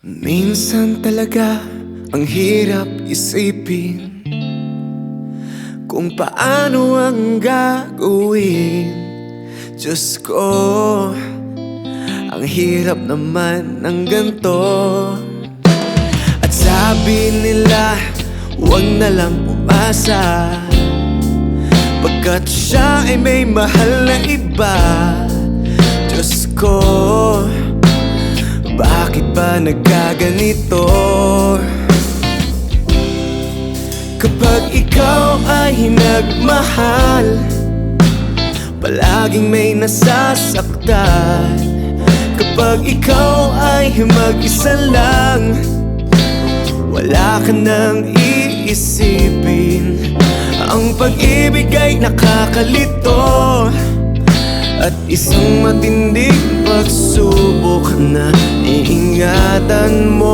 Minsan talaga ang hirap isipin kung paano ang gagawin. Diyos ko, ang hirap naman ng ganto. At sabi nila, huwag na lang umasa, pagkat siya ay may mahal na iba. Diyos ko, bakit ba nagkaganito? Kapag ikaw ay nagmahal, palaging may nasasaktan. Kapag ikaw ay mag-isa lang, wala ka nang iisipin. Ang pag-ibig ay nakakalito, at isang matinding pagsubok na iingatan mo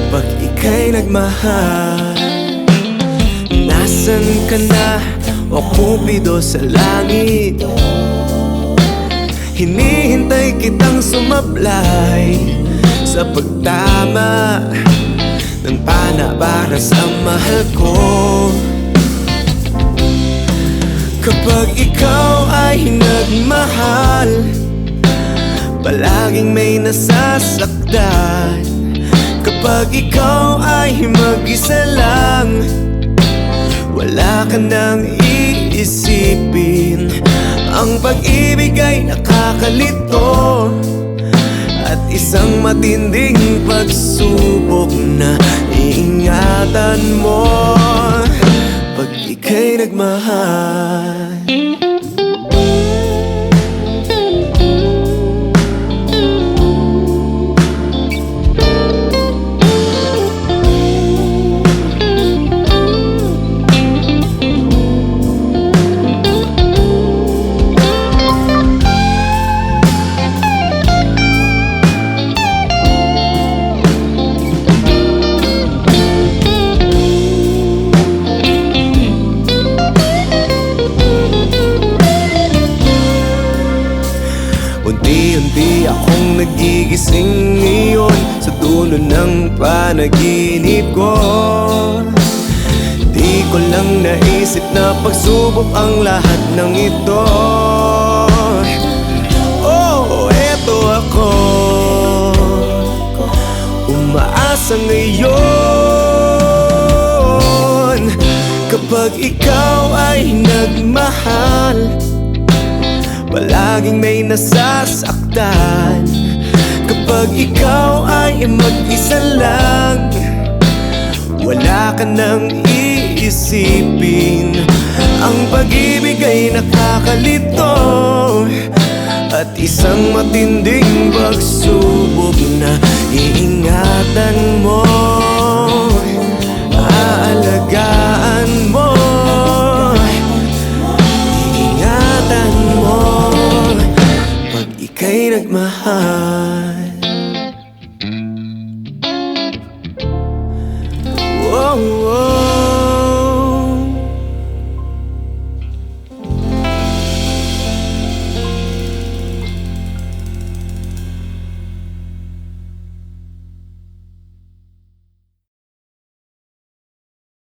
pag ika'y nagmahal. Nasaan ka na, o Kupido sa langit? Hinihintay kitang sumablay sa pagtama ng pana para sa mahal ko. Kapag ikaw ay nagmahal, palaging may nasasaktan. Kapag ikaw ay mag-isa lang, wala ka nang iisipin. Ang pag-ibig ay nakakalito, at isang matinding pagsubok na iingatan mo pag ika'y nagmahal. Unti-unti akong nagigising ngayon sa dulo ng panaginip ko. Di ko lang naisip na pagsubok ang lahat ng ito. Oh, eto ako, umaasa ngayon. Kapag ikaw ay nagmahal, palaging may nasasaktan. Kapag ikaw ay mag-isa lang, wala ka nang iisipin. Ang pag-ibig ay nakakalito, at isang matinding pagsubok na iingatan mo, aalagaan mo, ika'y nagmahal.